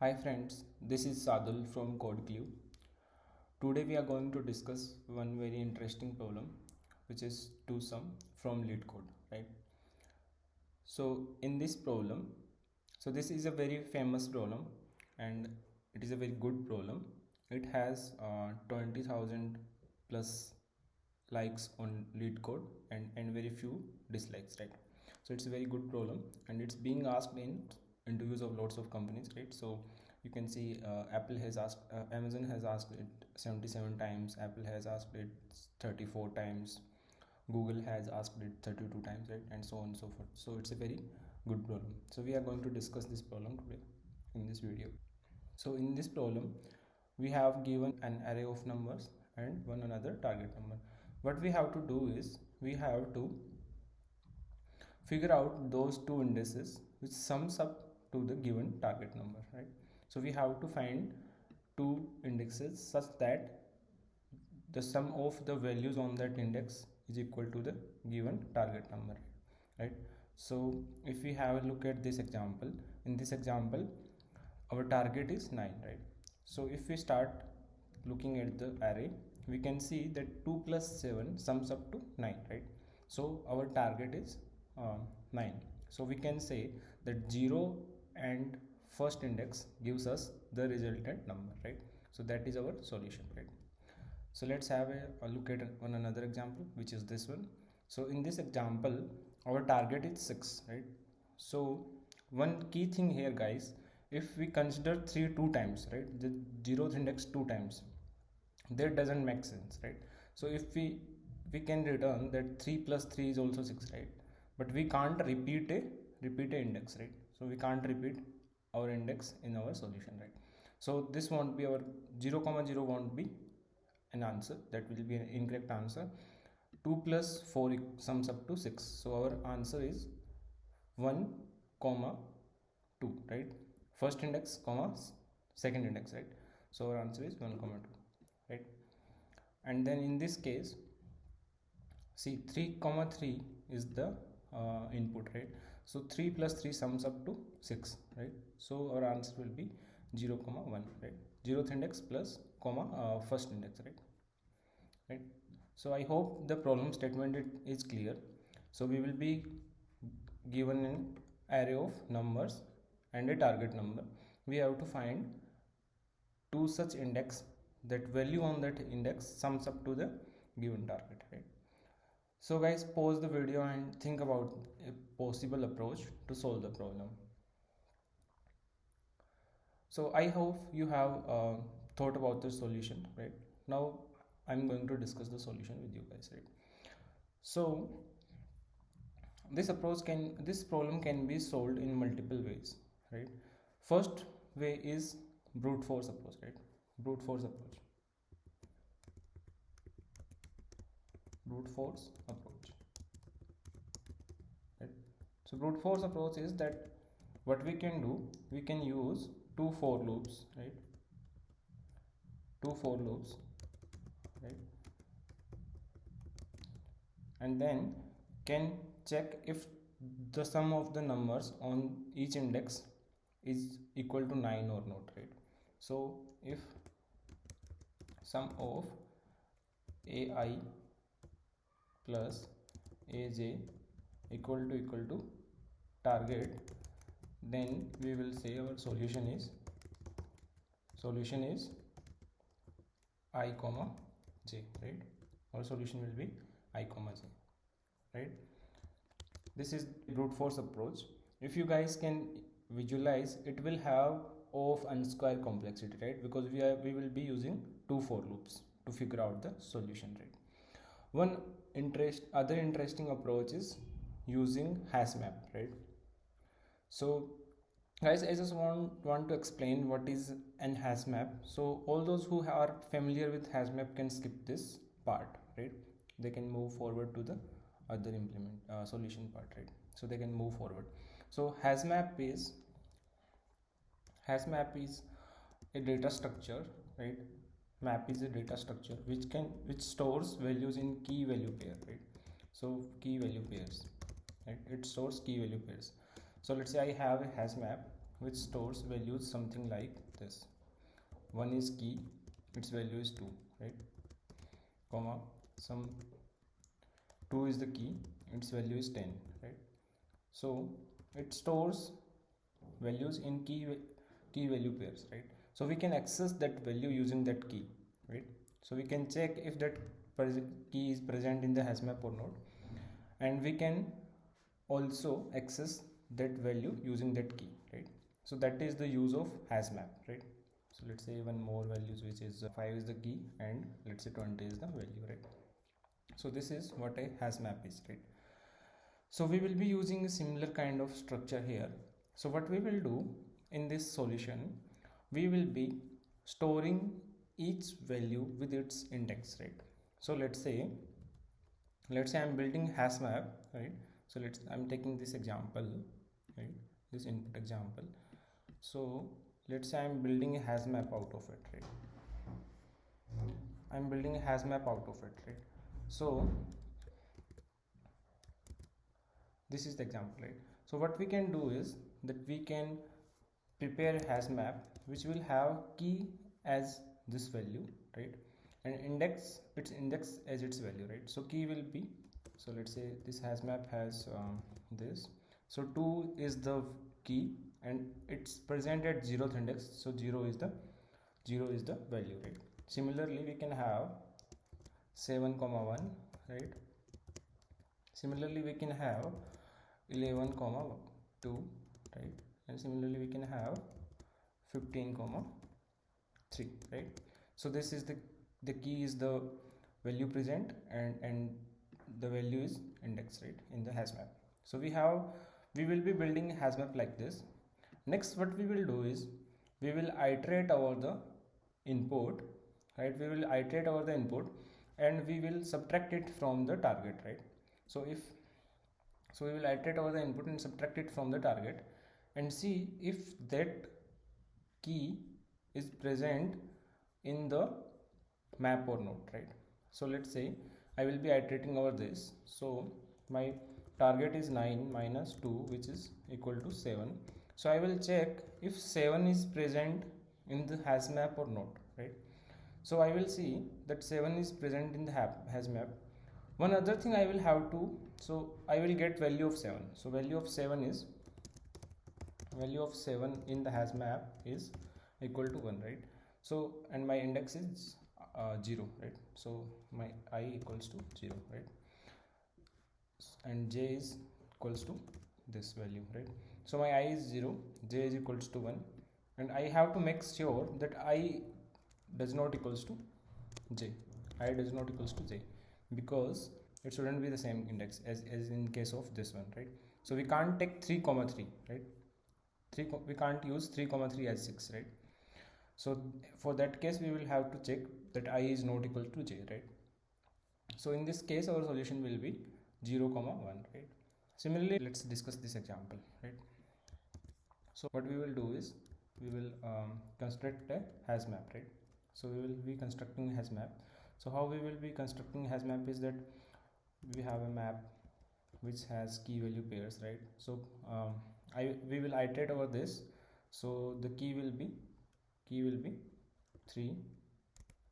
Hi friends, this is Sadul from CodeClue. Today we are going to discuss one very interesting problem, which is to sum from LeetCode, right? So in this problem, this is a very famous problem and it is a very good problem. It has 20,000 plus likes on LeetCode and very few dislikes, right? So it's a very good problem and it's being asked in interviews of lots of companies, right? So you can see Apple has asked, Amazon has asked it 77 times, Apple has asked it 34 times, Google has asked it 32 times, right? And so on and so forth. So it's a very good problem. So we are going to discuss this problem today in this video. So in this problem, we have given an array of numbers and one another target number. What we have to do is we have to figure out those two indices which sums up to the given target number, right? So we have to find two indexes such that the sum of the values on that index is equal to the given target number, right? So if we have a look at this example, in this example our target is 9, right? So if we start looking at the array, we can see that 2 plus 7 sums up to 9, right? So our target is 9. So we can say that 0 and first index gives us the resultant number, right? So that is our solution, right? So let's have a look at one another example, which is this one. So in this example our target is 6, right? So one key thing here, guys, if we consider 3 two times, right, the 0th index two times, that doesn't make sense, right? So if we can return that 3 plus 3 is also 6, right? But we can't repeat a index, right? So we can't repeat our index in our solution, right? So this won't be our 0 comma 0 won't be an answer, that will be an incorrect answer. 2 plus 4 sums up to 6, so our answer is 1 comma 2, right? First index comma second index, right? So our answer is 1 comma 2, right? And then in this case, see, 3 comma 3 is the input, right? So 3 plus 3 sums up to 6, right? So our answer will be 0 comma 1, right? 0th index plus comma first index, right? So I hope the problem statement is clear. So we will be given an array of numbers and a target number. We have to find two such index that value on that index sums up to the given target, right? So guys, pause the video and think about a possible approach to solve the problem. So I hope you have thought about the solution, right? Now I'm going to discuss the solution with you guys, right? So this problem can be solved in multiple ways, right? First way is brute force approach, right? Brute force approach. Brute force approach, right? So brute force approach is that what we can do, we can use two for loops, right? Two for loops, right? And then can check if the sum of the numbers on each index is equal to 9 or not, right? So if sum of ai plus aj equal to target, then we will say our solution is I comma j, right? Our solution will be I comma j, right? This is brute force approach. If you guys can visualize, it will have of and square complexity, right? Because we will be using two for loops to figure out the solution, right? One other interesting approach is using hash map, right? So guys, I just want to explain what is an hash map. So all those who are familiar with hash map can skip this part, right? They can move forward to the other solution part, right? So they can move forward. So hash map is a data structure, right? Map is a data structure which stores values in key value pair, right? So key value pairs, right? It stores key value pairs. So let's say I have a hash map which stores values something like this. 1 is key, its value is 2, right? Comma, some 2 is the key, its value is 10, right? So it stores values in key value pairs, right? So we can access that value using that key, right? So we can check if that key is present in the HashMap or not, and we can also access that value using that key, right? So that is the use of HashMap, right? So let's say one more values, which is 5 is the key and let's say 20 is the value, right? So this is what a HashMap is, right? So we will be using a similar kind of structure here. So what we will do in this solution, we will be storing each value with its index, right? So let's say I'm building HashMap, right? So I'm taking this example, right? This input example. So let's say I'm building a HashMap out of it, right? I'm building a HashMap out of it, right? So this is the example, right? So what we can do is that we can prepare a HashMap which will have key as this value, right? And its index as its value, right? So key will be, so let's say this HashMap has this. So 2 is the key and it's present at 0th index. So 0 is the value, right? Similarly, we can have 7, 1, right? Similarly, we can have 11, 2, right? And similarly, we can have 15, 3, right? So this is the key is the value present and the value is index, right, in the HashMap. So we will be building HashMap like this. Next, what we will do is we will iterate over the input, right? We will iterate over the input and we will subtract it from the target, right? So we will iterate over the input and subtract it from the target and see if that key is present in the map or not, right? So let's say I will be iterating over this. So my target is 9 minus 2, which is equal to 7. So I will check if 7 is present in the HashMap or not, right? So I will see that 7 is present in the HashMap. One other thing I will have to, so I will get value of 7. So value of 7 in the HashMap is equal to 1, right? So and my index is 0, right? So my I equals to 0, right? And j is equals to this value, right? So my I is 0, j is equals to 1, and I have to make sure that I does not equals to j. I does not equals to j, because it shouldn't be the same index as in case of this one, right? So we can't take 3, 3, right? We can't use 3, 3 as 6, right? So for that case, we will have to check that I is not equal to j, right? So in this case, our solution will be 0, 1, right? Similarly, let's discuss this example, right? So what we will do is we will construct a HashMap, right? So we will be constructing a HashMap. So how we will be constructing a HashMap is that we have a map which has key value pairs, right? So we will iterate over this. So the key will be 3,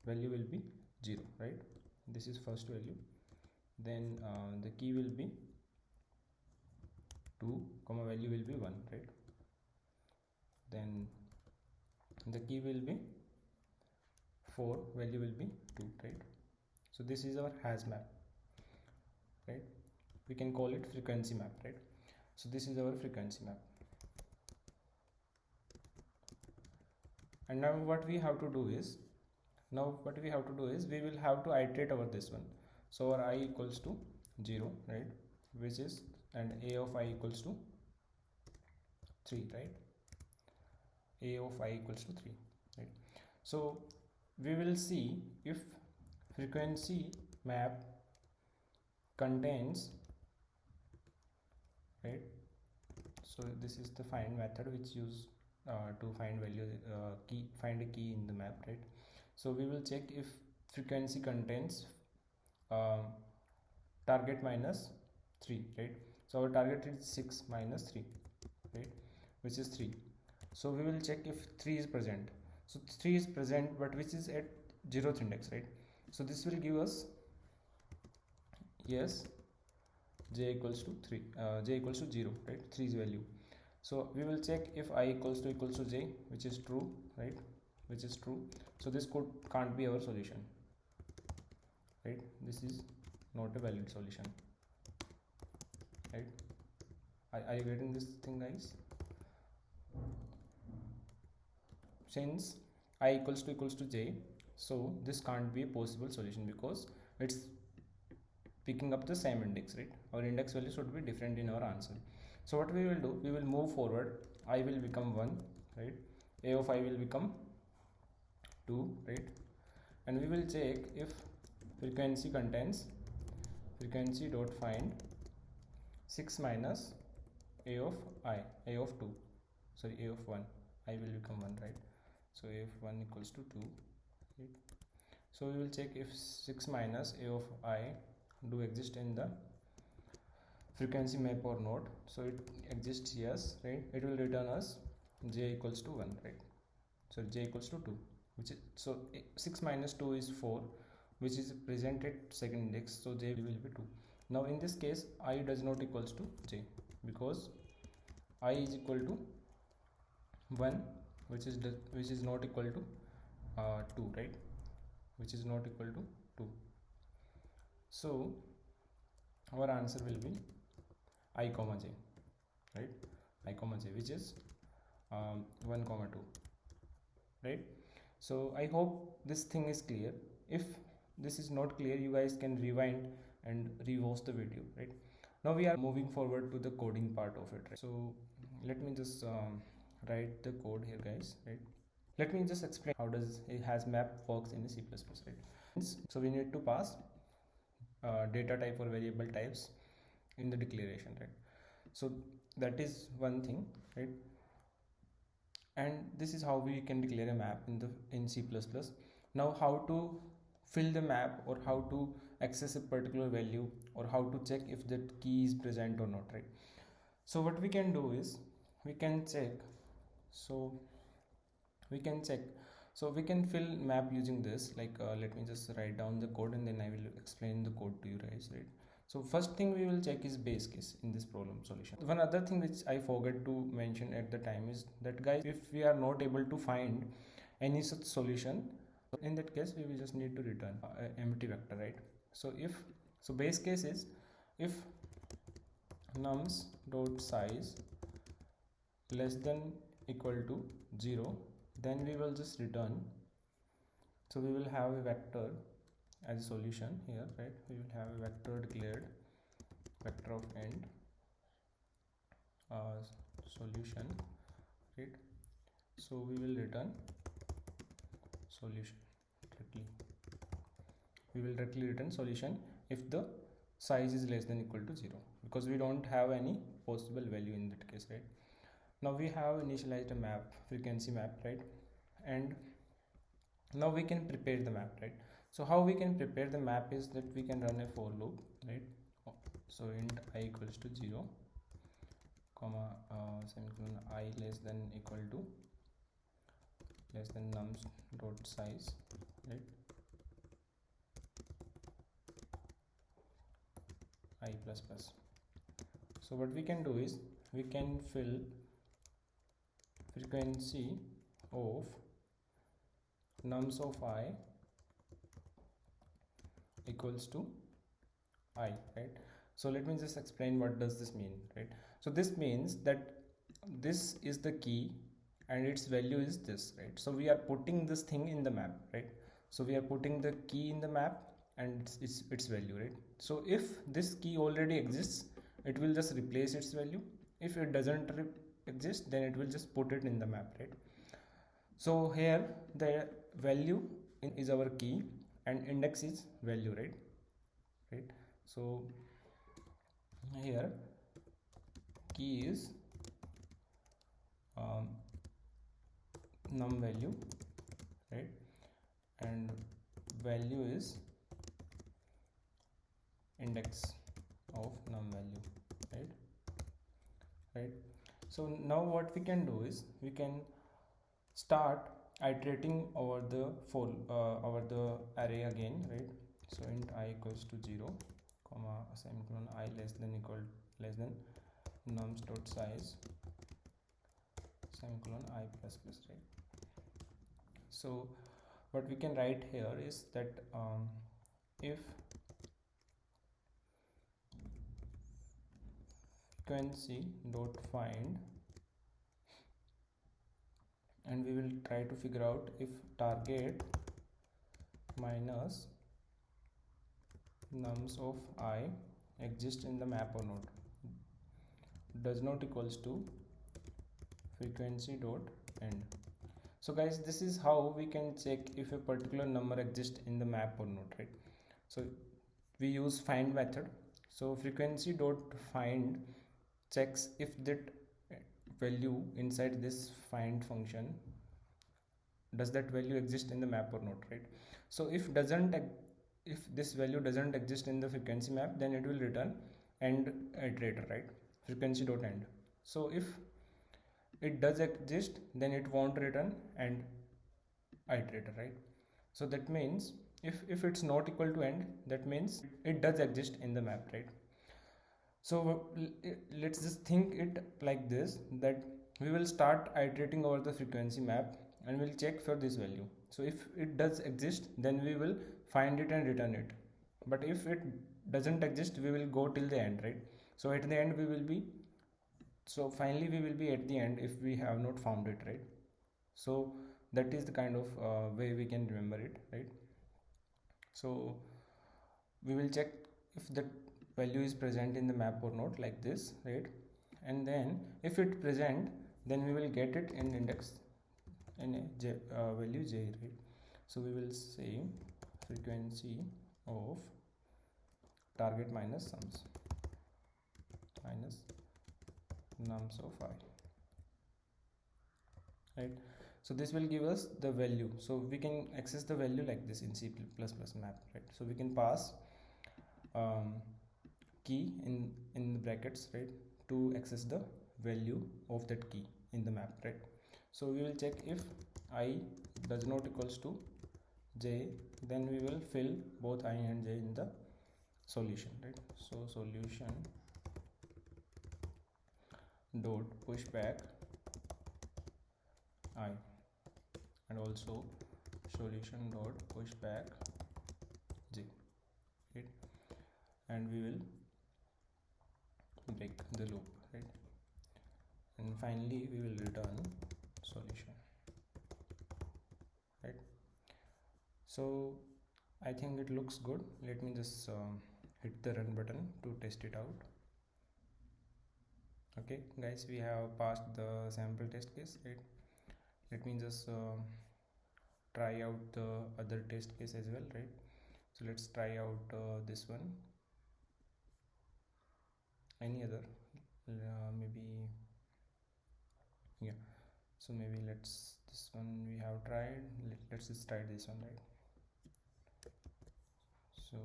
value will be 0, right? This is first value. Then the key will be 2, value will be 1, right? Then the key will be 4, value will be 2, right? So this is our HashMap, right? We can call it frequency map, right? So this is our frequency map. And now what we have to do is we will have to iterate over this one. So our I equals to 0, right? Which is, and a of I equals to 3, right? A of I equals to 3, right? So we will see if frequency map contains, right? So this is the find method which use to find value, find a key in the map, right? So we will check if frequency contains target minus 3, right? So our target is 6 minus 3, right, which is 3. So we will check if 3 is present. So 3 is present, but which is at 0th index, right? So this will give us yes, j equals to 3, j equals to 0, right? 3 is value. So we will check if I equals to j, which is true, right? Which is true. So this can't be our solution, right? This is not a valid solution, right? Are you getting this thing, guys? Since I equals to j, so this can't be a possible solution because it's picking up the same index, right? Our index value should be different in our answer. So what we will do, we will move forward. I will become 1, right? A of I will become 2, right? And we will check if frequency contains frequency dot find 6 minus a of I, a of 2, sorry, a of 1, I will become 1, right? So a of 1 equals to 2, right? So we will check if 6 minus a of I do exist in the frequency map or not. So it exists, yes, right? It will return us j equals to 1, right? So j equals to 2, which is, so 6 minus 2 is 4, which is presented second index, so j will be 2. Now in this case I does not equals to j because I is equal to 1, which is not equal to 2, right? Which is not equal to 2. So our answer will be I comma j, right? I comma j, which is 1 comma 2, right? So I hope this thing is clear. If this is not clear, you guys can rewind and rewatch the video, right? Now we are moving forward to the coding part of it, right? So let me just write the code here, guys, right? Let me just explain how does it has map works in C++, right? So we need to pass data type or variable types in the declaration, right? So that is one thing, right? And this is how we can declare a map in C++. Now how to fill the map, or how to access a particular value, or how to check if that key is present or not, right? So what we can do is we can check. So we can fill map using this, like let me just write down the code and then I will explain the code to you guys, right? So first thing we will check is base case in this problem solution. One other thing which I forgot to mention at the time is that, guys, if we are not able to find any such solution, in that case we will just need to return an empty vector, right? So base case is if nums dot size less than equal to 0, then we will just return. So we will have a vector as a solution here, right? We will have a vector declared, vector of end solution, right? So we will return solution directly. We will directly return solution if the size is less than equal to 0, because we don't have any possible value in that case, right? Now we have initialized a map, frequency map, right? And now we can prepare the map, right? So how we can prepare the map is that we can run a for loop, right? So int I equals to 0, comma semicolon I less than equal to less than nums dot size, right? I plus plus. So what we can do is we can fill frequency of nums of I equals to I, right? So let me just explain what does this mean, right? So this means that this is the key and its value is this, right? So we are putting this thing in the map, right? So we are putting the key in the map and its value, right? So if this key already exists, it will just replace its value. If it doesn't exist, then it will just put it in the map, right? So here the value is our key and index is value, right? So here key is num value, right? And value is index of num value, right? So now what we can do is we can start iterating over the over the array again, right? So int I equals to 0 comma semicolon I less than equal less than nums dot size semicolon I plus plus, right? So what we can write here is that if frequency dot find, and we will try to figure out if target minus nums of I exist in the map or not, does not equals to frequency dot end. So guys, this is how we can check if a particular number exists in the map or not, right? So we use find method. So frequency dot find checks if that value inside this find function, does that value exist in the map or not, right? So if this value doesn't exist in the frequency map, then it will return end iterator, right? Frequency dot end. So if it does exist, then it won't return end iterator, right? So that means if it's not equal to end, that means it does exist in the map, right? So let's just think it like this, that we will start iterating over the frequency map and we'll check for this value. So if it does exist, then we will find it and return it. But if it doesn't exist, we will go till the end, right? So at the end we will be, so finally we will be at the end if we have not found it, right? So that is the kind of way we can remember it, right? So we will check if the value is present in the map or not, like this, right? And then if it present, then we will get it in index in a value j, right? So we will say frequency of target minus sums minus nums of I, right? So this will give us the value. So we can access the value like this in C++ map, right? So we can pass key in the brackets, right, to access the value of that key in the map, right? So we will check if I does not equals to j, then we will fill both I and j in the solution, right? So solution dot push back I, and also solution dot push back j, right? And we will break the loop, right? And finally we will return solution, right? So I think it looks good. Let me just hit the run button to test it out. Okay guys, we have passed the sample test case, right? Let me just try out the other test case as well, right? So let's try out this one, any other, maybe, yeah. So maybe this one we have tried, let's just try this one, right? So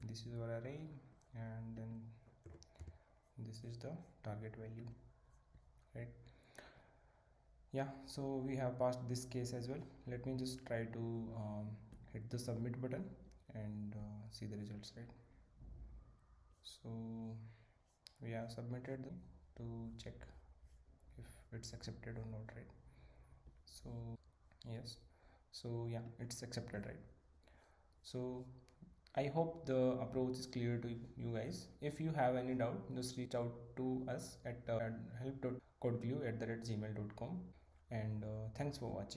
this is our array, and then this is the target value, right? Yeah, so we have passed this case as well. Let me just try to hit the submit button and see the results, right? So we have submitted them to check if it's accepted or not, right? So yes, so yeah, it's accepted, right? So I hope the approach is clear to you guys. If you have any doubt, just reach out to us at help.codeglue@gmail.com, and thanks for watching.